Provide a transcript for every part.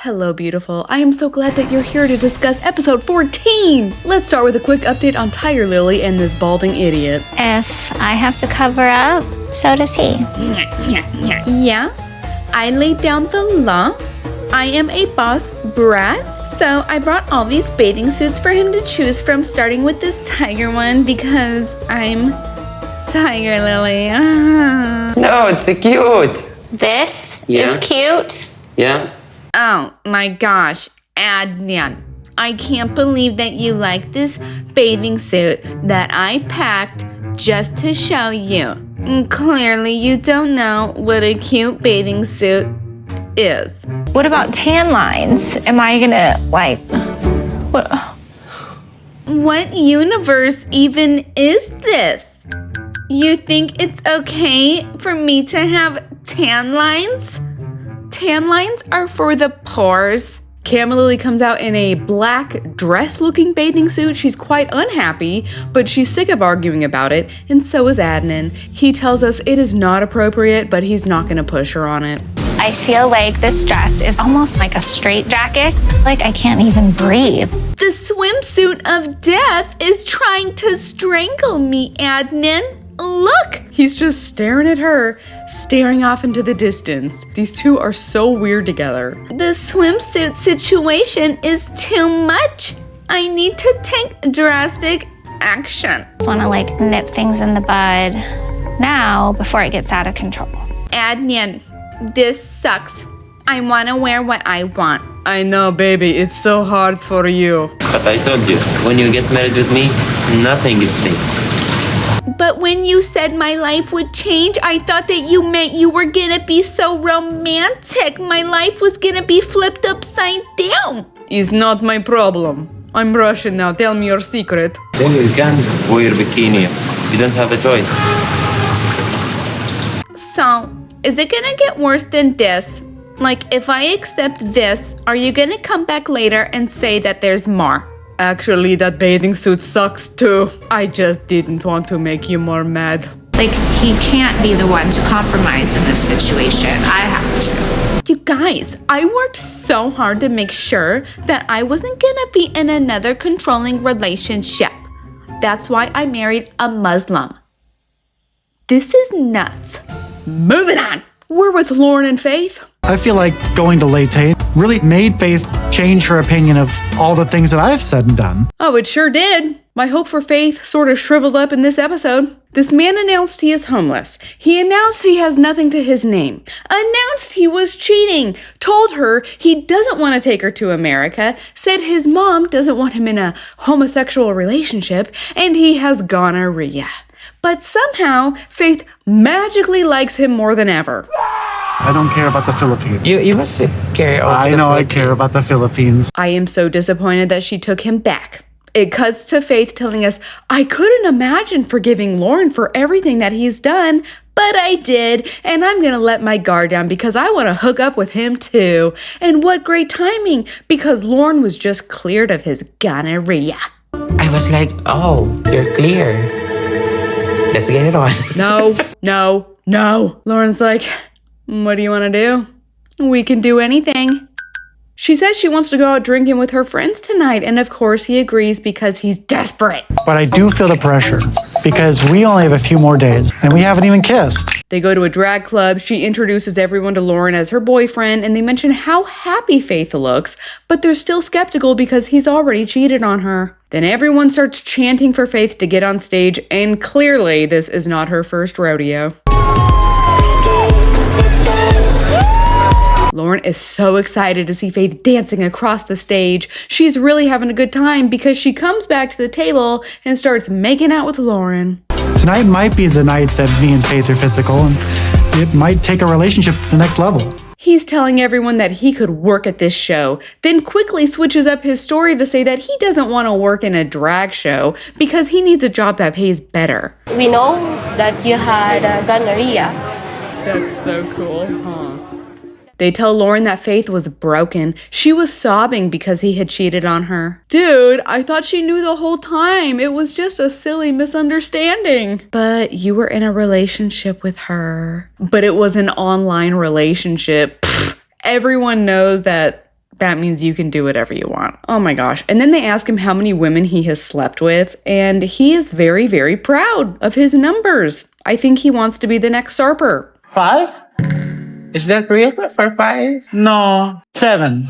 Hello, beautiful. I am so glad that you're here to discuss episode 14. Let's start with a quick update on Tigerlily and this balding idiot. If I have to cover up, so does he. Yeah, I laid down the law. I am a boss brat, so I brought all these bathing suits for him to choose from, starting with this tiger one because I'm Tigerlily. No, it's so cute. This is cute. Yeah. Oh my gosh, Adnan. I can't believe that you like this bathing suit that I packed just to show you. Clearly, you don't know what a cute bathing suit is. What about tan lines? Am I gonna, what? What universe even is this? You think it's okay for me to have tan lines? Tan lines are for the pores. Lily comes out in a black dress-looking bathing suit. She's quite unhappy, but she's sick of arguing about it, and so is Adnan. He tells us it is not appropriate, but he's not gonna push her on it. I feel like this dress is almost like a straitjacket. Like I can't even breathe. The swimsuit of death is trying to strangle me, Adnan. Look! He's just staring at her, staring off into the distance. These two are so weird together. The swimsuit situation is too much. I need to take drastic action. Just wanna nip things in the bud now before it gets out of control. Adnan, this sucks. I wanna wear what I want. I know, baby, it's so hard for you. But I told you, when you get married with me, nothing is safe. But when you said my life would change, I thought that you meant you were gonna be so romantic. My life was gonna be flipped upside down. It's not my problem. I'm Russian now. Tell me your secret. Then you can wear bikini. You don't have a choice. So, is it gonna get worse than this? Like, if I accept this, are you gonna come back later and say that there's more? Actually, that bathing suit sucks too. I just didn't want to make you more mad. He can't be the one to compromise in this situation. I have to. You guys, I worked so hard to make sure that I wasn't gonna be in another controlling relationship. That's why I married a Muslim. This is nuts. Moving on. We're with Loren and Faith. I feel like going to Leyte really made Faith change her opinion of all the things that I've said and done. Oh, it sure did. My hope for Faith sort of shriveled up in this episode. This man announced he is homeless. He announced he has nothing to his name. Announced he was cheating. Told her he doesn't want to take her to America. Said his mom doesn't want him in a homosexual relationship. And he has gonorrhea. But somehow, Faith magically likes him more than ever. I don't care about the Philippines. You must care about I know I care about the Philippines. I am so disappointed that she took him back. It cuts to Faith telling us, I couldn't imagine forgiving Loren for everything that he's done, but I did, and I'm gonna let my guard down because I wanna hook up with him too. And what great timing, because Loren was just cleared of his gonorrhea. I was like, oh, you're clear. Let's get it on. No. Loren's like, what do you want to do? We can do anything. She says she wants to go out drinking with her friends tonight, and of course he agrees because he's desperate. But I do feel the pressure because we only have a few more days and we haven't even kissed. They go to a drag club. She introduces everyone to Loren as her boyfriend, and they mention how happy Faith looks, but they're still skeptical because he's already cheated on her. Then everyone starts chanting for Faith to get on stage, and clearly this is not her first rodeo. Loren is so excited to see Faith dancing across the stage. She's really having a good time because she comes back to the table and starts making out with Loren. Tonight might be the night that me and Faith are physical, and it might take a relationship to the next level. He's telling everyone that he could work at this show, then quickly switches up his story to say that he doesn't want to work in a drag show because he needs a job that pays better. We know that you had gonorrhea. That's so cool, huh? They tell Loren that Faith was broken. She was sobbing because he had cheated on her. Dude, I thought she knew the whole time. It was just a silly misunderstanding. But you were in a relationship with her. But it was an online relationship. Pfft, everyone knows that that means you can do whatever you want. Oh my gosh. And then they ask him how many women he has slept with, and he is very, very proud of his numbers. I think he wants to be the next Sarper. 5? Is that real for 5? No, 7.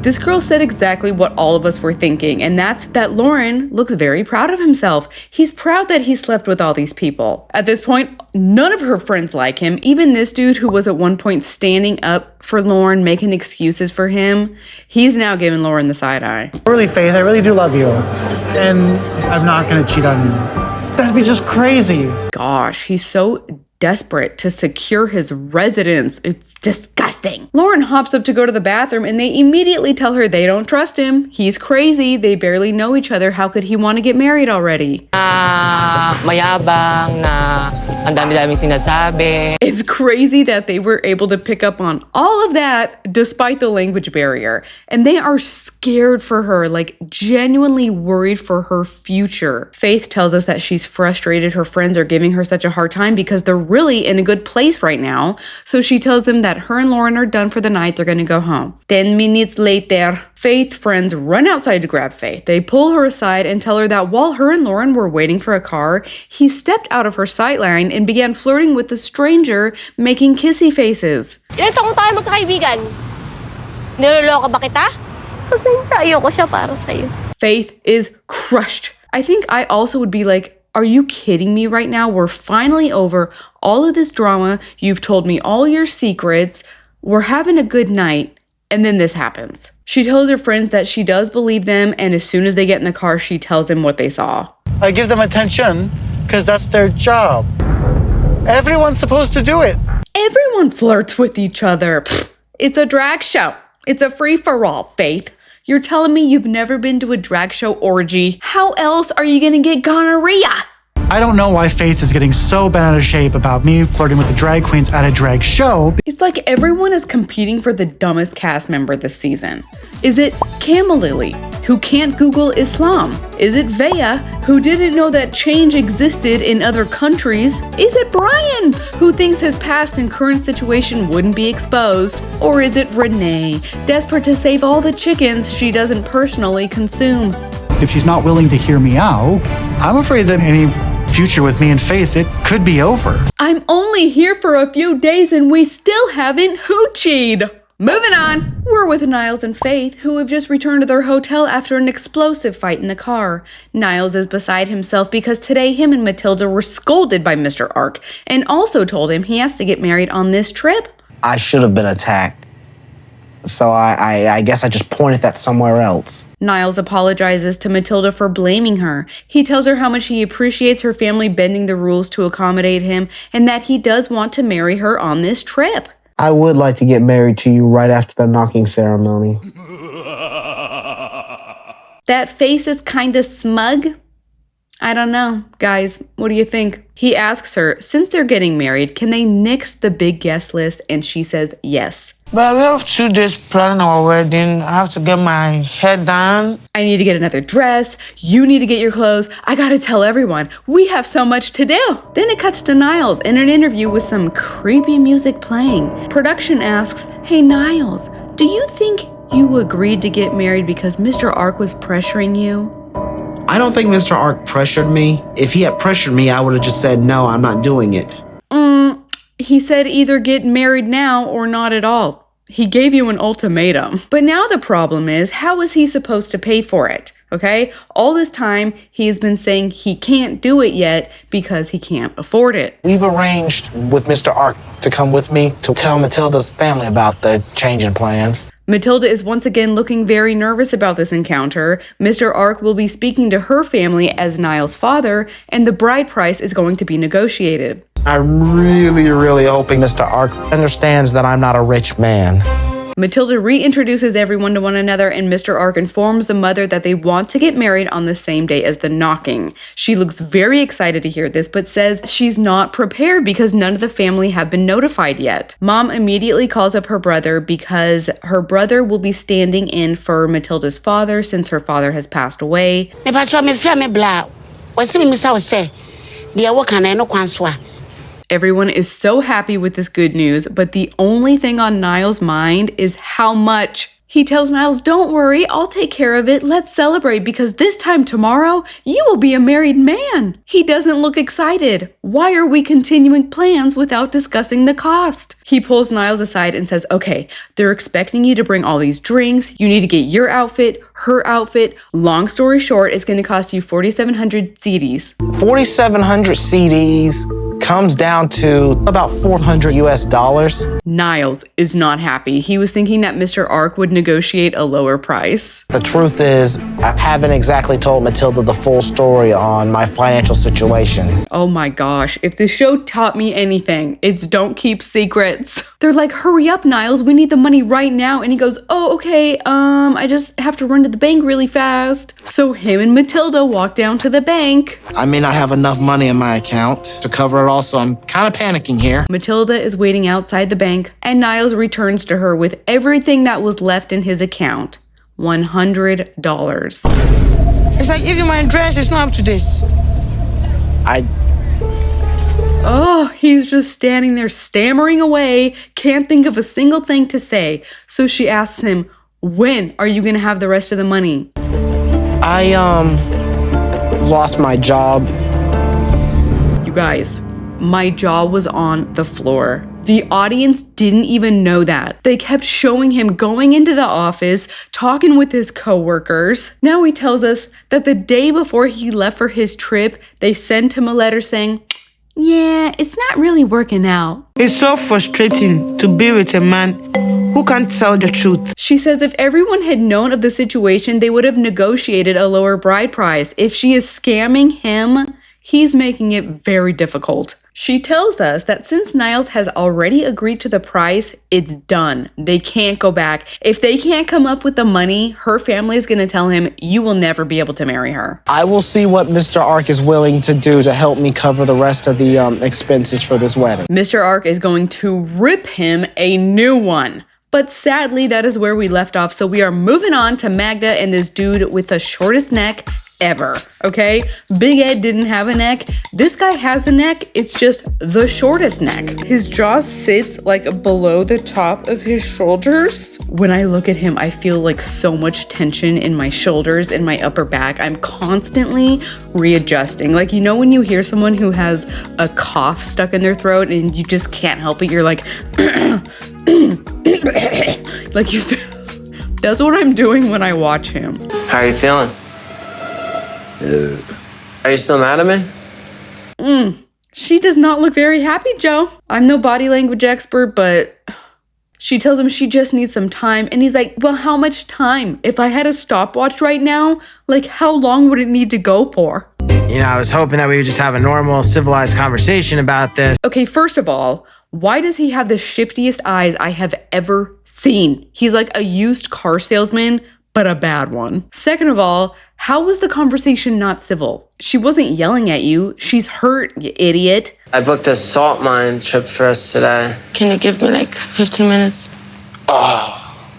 This girl said exactly what all of us were thinking, and that's that Loren looks very proud of himself. He's proud that he slept with all these people. At this point, none of her friends like him. Even this dude who was at one point standing up for Loren, making excuses for him, he's now giving Loren the side eye. Really, Faith, I really do love you. And I'm not going to cheat on you. That'd be just crazy. Gosh, he's so desperate to secure his residence. It's disgusting. Loren hops up to go to the bathroom and they immediately tell her they don't trust him. He's crazy. They barely know each other. How could he want to get married already? Mayabang na ang dami-daming sinasabi. It's crazy that they were able to pick up on all of that despite the language barrier. And they are scared for her, like genuinely worried for her future. Faith tells us that she's frustrated her friends are giving her such a hard time because they're really in a good place right now. So she tells them that her and Loren are done for the night. They're going to go home. 10 minutes later, Faith's friends run outside to grab Faith. They pull her aside and tell her that while her and Loren were waiting for a car, he stepped out of her sightline and began flirting with the stranger, making kissy faces. Ilan taong tayo magkakaibigan? Niloloko ba kita? Pasensya, ayoko siya para sa'yo. Faith is crushed. I think I also would be like, are you kidding me right now? We're finally over all of this drama. You've told me all your secrets. We're having a good night. And then this happens. She tells her friends that she does believe them. And as soon as they get in the car, she tells them what they saw. I give them attention because that's their job. Everyone's supposed to do it. Everyone flirts with each other. Pfft, it's a drag show. It's a free-for-all, Faith. You're telling me you've never been to a drag show orgy? How else are you gonna get gonorrhea? I don't know why Faith is getting so bent out of shape about me flirting with the drag queens at a drag show. It's like everyone is competing for the dumbest cast member this season. Is it Tigerlily, who can't Google Islam? Is it Vana, who didn't know that change existed in other countries? Is it Brian, who thinks his past and current situation wouldn't be exposed? Or is it Renee, desperate to save all the chickens she doesn't personally consume? If she's not willing to hear me out, I'm afraid that any future with me and Faith, it could be over. I'm only here for a few days and we still haven't hoochied. Moving on. We're with Niles and Faith, who have just returned to their hotel after an explosive fight in the car. Niles is beside himself because today him and Matilda were scolded by Mr. Ark and also told him he has to get married on this trip. I should have been attacked. So I guess I just pointed that somewhere else. Niles apologizes to Matilda for blaming her. He tells her how much he appreciates her family bending the rules to accommodate him and that he does want to marry her on this trip. I would like to get married to you right after the knocking ceremony. That face is kind of smug. I don't know. Guys, what do you think? He asks her, since they're getting married, can they nix the big guest list? And she says yes. But we have 2 days planning our wedding. I have to get my hair done. I need to get another dress. You need to get your clothes. I gotta tell everyone. We have so much to do. Then it cuts to Niles in an interview with some creepy music playing. Production asks, hey Niles, do you think you agreed to get married because Mr. Ark was pressuring you? I don't think Mr. Ark pressured me. If he had pressured me, I would have just said, no, I'm not doing it. He said either get married now or not at all. He gave you an ultimatum. But now the problem is, how is he supposed to pay for it? Okay? All this time, he's been saying he can't do it yet because he can't afford it. We've arranged with Mr. Ark to come with me to tell Matilda's family about the change in plans. Matilda is once again looking very nervous about this encounter. Mr. Ark will be speaking to her family as Niles' father, and the bride price is going to be negotiated. I'm really hoping Mr. Ark understands that I'm not a rich man. Matilda reintroduces everyone to one another, and Mr. Ark informs the mother that they want to get married on the same day as the knocking. She looks very excited to hear this, but says she's not prepared because none of the family have been notified yet. Mom immediately calls up her brother because her brother will be standing in for Matilda's father since her father has passed away. Everyone is so happy with this good news, but the only thing on Niles' mind is how much He tells Niles, don't worry, I'll take care of it. Let's celebrate because this time tomorrow, you will be a married man. He doesn't look excited. Why are we continuing plans without discussing the cost? He pulls Niles aside and says, okay, they're expecting you to bring all these drinks. You need to get your outfit, her outfit. Long story short, it's going to cost you 4,700 CDs. 4,700 CDs comes down to about $400 US. Niles is not happy. He was thinking that Mr. Ark would negotiate a lower price. The truth is, I haven't exactly told Matilda the full story on my financial situation. Oh my gosh, if this show taught me anything, it's don't keep secrets. They're like, hurry up, Niles, we need the money right now. And he goes, oh, okay, I just have to run to the bank really fast. So him and Matilda walk down to the bank. I may not have enough money in my account to cover it all, so I'm kind of panicking here. Matilda is waiting outside the bank, and Niles returns to her with everything that was left in his account. $100. It's like, even my dress is not up to this. Oh, he's just standing there stammering away, can't think of a single thing to say. So she asks him, when are you gonna have the rest of the money? I lost my job. You guys, my jaw was on the floor. The audience didn't even know that. They kept showing him going into the office, talking with his coworkers. Now he tells us that the day before he left for his trip, they sent him a letter saying, yeah, it's not really working out. It's so frustrating to be with a man who can't tell the truth. She says if everyone had known of the situation, they would have negotiated a lower bride price. If she is scamming him, he's making it very difficult. She tells us that since Niles has already agreed to the price, it's done. They can't go back. If they can't come up with the money, her family is going to tell him, you will never be able to marry her. I will see what Mr. Ark is willing to do to help me cover the rest of the expenses for this wedding. Mr. Ark is going to rip him a new one. But sadly, that is where we left off. So we are moving on to Magda and this dude with the shortest neck ever, okay? Big Ed didn't have a neck. This guy has a neck. It's just the shortest neck. His jaw sits like below the top of his shoulders. When I look at him, I feel like so much tension in my shoulders and my upper back. I'm constantly readjusting. Like, you know when you hear someone who has a cough stuck in their throat and you just can't help it, you're like, like you feel, that's what I'm doing when I watch him. How are you feeling? Are you still mad at me? She does not look very happy, Joe. I'm no body language expert, but she tells him she just needs some time. And he's like, well, how much time? If I had a stopwatch right now, like how long would it need to go for? You know, I was hoping that we would just have a normal, civilized conversation about this. Okay, first of all, why does he have the shiftiest eyes I have ever seen? He's like a used car salesman, but a bad one. Second of all, how was the conversation not civil? She wasn't yelling at you. She's hurt, you idiot. I booked a salt mine trip for us today. Can you give me like 15 minutes?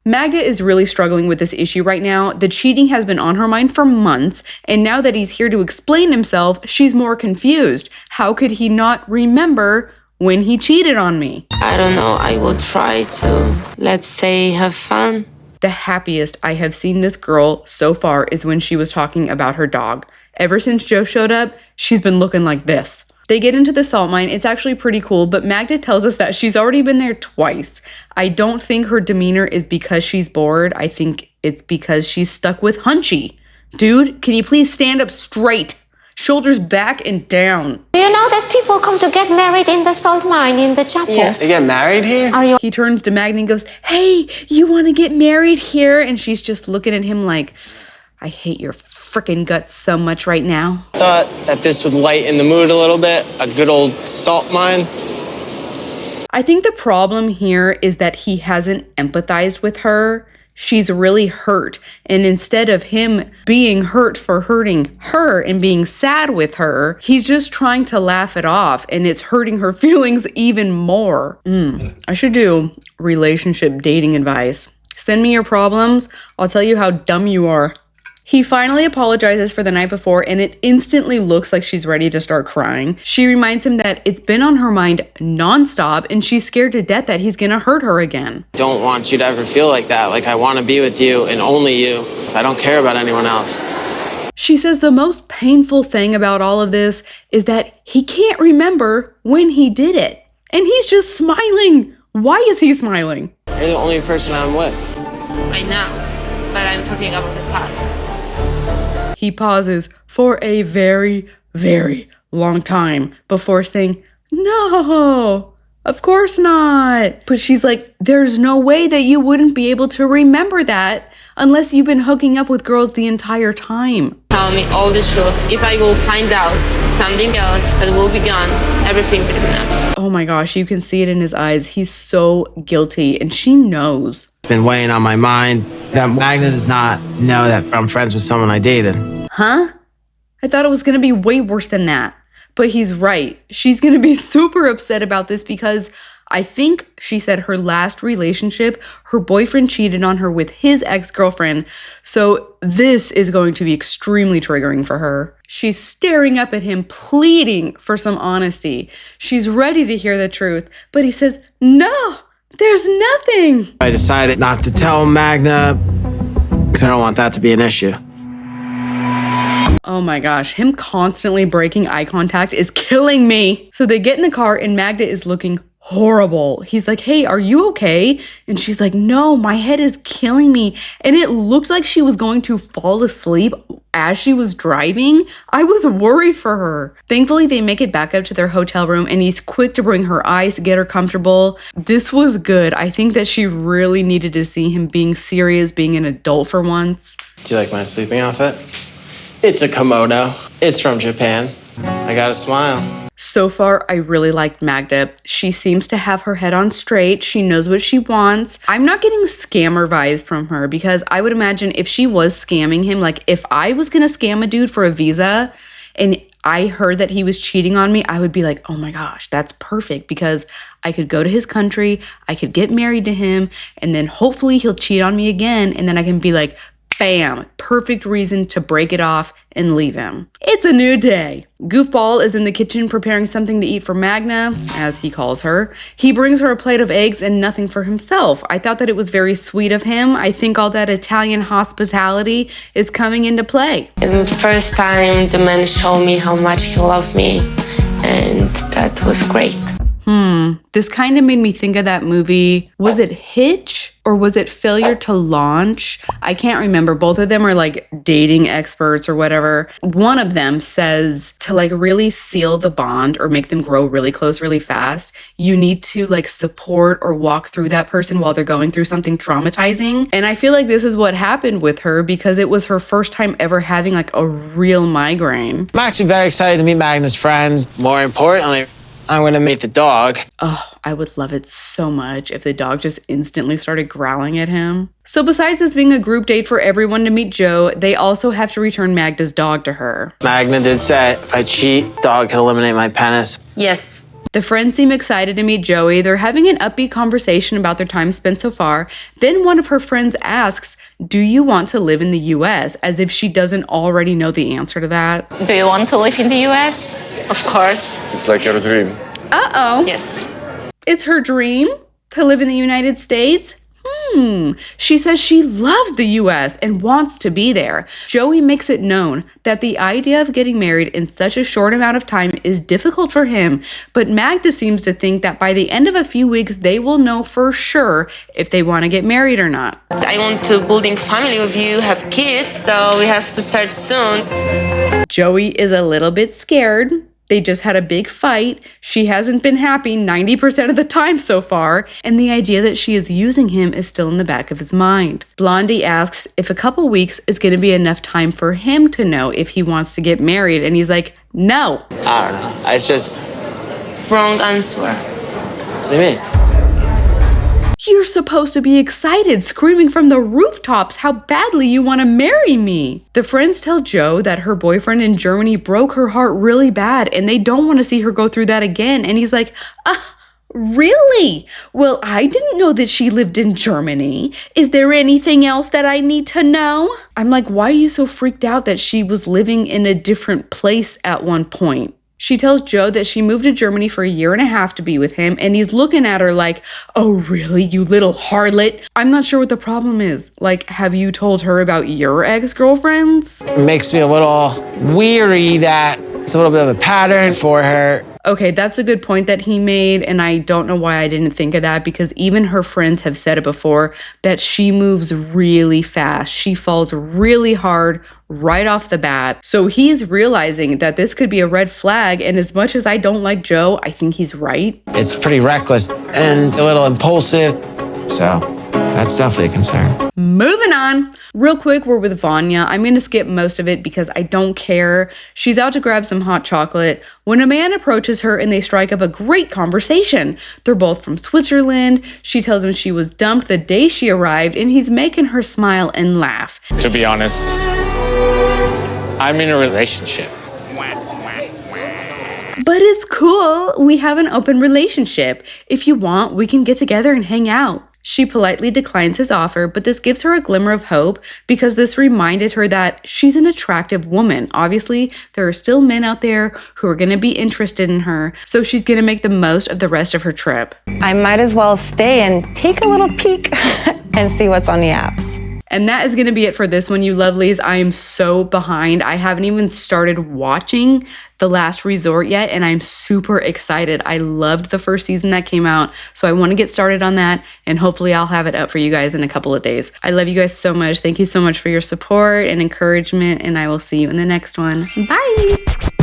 Magda is really struggling with this issue right now. The cheating has been on her mind for months, and now that he's here to explain himself, she's more confused. How could he not remember when he cheated on me? I don't know. I will try to, let's say, have fun. The happiest I have seen this girl so far is when she was talking about her dog. Ever since Joe showed up, she's been looking like this. They get into the salt mine. It's actually pretty cool, but Magda tells us that she's already been there twice. I don't think her demeanor is because she's bored. I think it's because she's stuck with Hunchy. Dude, can you please stand up straight? Shoulders back and down. Do you know that people come to get married in the salt mine, in the chapel? Yes. They get married here? He turns to Magda and goes, hey, you want to get married here? And she's just looking at him like, I hate your frickin' guts so much right now. Thought that this would lighten the mood a little bit. A good old salt mine. I think the problem here is that he hasn't empathized with her. She's really hurt. And instead of him being hurt for hurting her and being sad with her, he's just trying to laugh it off, and it's hurting her feelings even more. I should do relationship dating advice. Send me your problems. I'll tell you how dumb you are. He finally apologizes for the night before, and it instantly looks like she's ready to start crying. She reminds him that it's been on her mind nonstop, and she's scared to death that he's gonna hurt her again. Don't want you to ever feel like that. Like I want to be with you and only you. I don't care about anyone else. She says the most painful thing about all of this is that he can't remember when he did it. And he's just smiling. Why is he smiling? You're the only person I'm with. I know, but I'm talking about the past. He pauses for a very, very long time before saying, no, of course not. But she's like, there's no way that you wouldn't be able to remember that unless you've been hooking up with girls the entire time. Tell me all the truth. If I will find out something else that will be gone, everything between us. Oh my gosh, you can see it in his eyes. He's so guilty, and she knows. It's been weighing on my mind that Magda does not know that I'm friends with someone I dated. Huh? I thought it was gonna be way worse than that. But he's right. She's gonna be super upset about this because I think she said her last relationship, her boyfriend cheated on her with his ex-girlfriend. So this is going to be extremely triggering for her. She's staring up at him, pleading for some honesty. She's ready to hear the truth, but he says, no, there's nothing. I decided not to tell Magda because I don't want that to be an issue. Oh my gosh, him constantly breaking eye contact is killing me. So they get in the car and Magda is looking horrible. He's like, hey, are you okay? And she's like, no, my head is killing me. And it looked like she was going to fall asleep as she was driving. I was worried for her. Thankfully, they make it back up to their hotel room and he's quick to bring her ice, get her comfortable. This was good. I think that she really needed to see him being serious, being an adult for once. Do you like my sleeping outfit? It's a kimono. It's from Japan. I got a smile. So far, I really liked Magda. She seems to have her head on straight. She knows what she wants. I'm not getting scammer vibes from her because I would imagine if she was scamming him, like if I was gonna scam a dude for a visa and I heard that he was cheating on me, I would be like, oh my gosh, that's perfect because I could go to his country, I could get married to him, and then hopefully he'll cheat on me again, and then I can be like, bam, perfect reason to break it off and leave him. It's a new day. Goofball is in the kitchen preparing something to eat for Magda, as he calls her. He brings her a plate of eggs and nothing for himself. I thought that it was very sweet of him. I think all that Italian hospitality is coming into play. And the first time the man showed me how much he loved me, and that was great. This kind of made me think of that movie. Was it Hitch or was it Failure to Launch? I can't remember. Both of them are like dating experts or whatever. One of them says to like really seal the bond or make them grow really close really fast, you need to like support or walk through that person while they're going through something traumatizing. And I feel like this is what happened with her because it was her first time ever having like a real migraine. I'm actually very excited to meet Magda's friends. More importantly, I'm going to meet the dog. Oh, I would love it so much if the dog just instantly started growling at him. So besides this being a group date for everyone to meet Joe, they also have to return Magda's dog to her. Magda did say if I cheat, dog can eliminate my penis. Yes. The friends seem excited to meet Joey. They're having an upbeat conversation about their time spent so far. Then one of her friends asks, do you want to live in the US? As if she doesn't already know the answer to that. Do you want to live in the US? Of course. It's like your dream. Uh-oh. Yes. It's her dream to live in the United States? She says she loves the US and wants to be there. Joey makes it known that the idea of getting married in such a short amount of time is difficult for him, but Magda seems to think that by the end of a few weeks, they will know for sure if they want to get married or not. I want to building family with you, have kids, so we have to start soon. Joey is a little bit scared. They just had a big fight. She hasn't been happy 90% of the time so far, and the idea that she is using him is still in the back of his mind. Blondie asks if a couple weeks is going to be enough time for him to know if he wants to get married, and he's like, no. I don't know. It's just... Wrong answer. What do you mean? You're supposed to be excited, screaming from the rooftops how badly you want to marry me. The friends tell Joe that her boyfriend in Germany broke her heart really bad and they don't want to see her go through that again. And he's like, Really? Well, I didn't know that she lived in Germany. Is there anything else that I need to know? I'm like, why are you so freaked out that she was living in a different place at one point? She tells Joe that she moved to Germany for 1.5 years to be with him, and he's looking at her like, oh, really, you little harlot? I'm not sure what the problem is. Like, have you told her about your ex-girlfriends? It makes me a little weary that it's a little bit of a pattern for her. Okay, that's a good point that he made, and I don't know why I didn't think of that, because even her friends have said it before, that she moves really fast. She falls really hard right off the bat. So he's realizing that this could be a red flag, and as much as I don't like Joe, I think he's right. It's pretty reckless and a little impulsive. So that's definitely a concern. Moving on. Real quick, we're with Vanya. I'm going to skip most of it because I don't care. She's out to grab some hot chocolate when a man approaches her and they strike up a great conversation. They're both from Switzerland. She tells him she was dumped the day she arrived, and he's making her smile and laugh. To be honest, I'm in a relationship. But it's cool. We have an open relationship. If you want, we can get together and hang out. She politely declines his offer, but this gives her a glimmer of hope because this reminded her that she's an attractive woman. Obviously, there are still men out there who are going to be interested in her, so she's going to make the most of the rest of her trip. I might as well stay and take a little peek and see what's on the apps. And that is going to be it for this one, you lovelies. I am so behind. I haven't even started watching The Last Resort yet, and I'm super excited. I loved the first season that came out, so I want to get started on that, and hopefully I'll have it up for you guys in a couple of days. I love you guys so much. Thank you so much for your support and encouragement, and I will see you in the next one. Bye!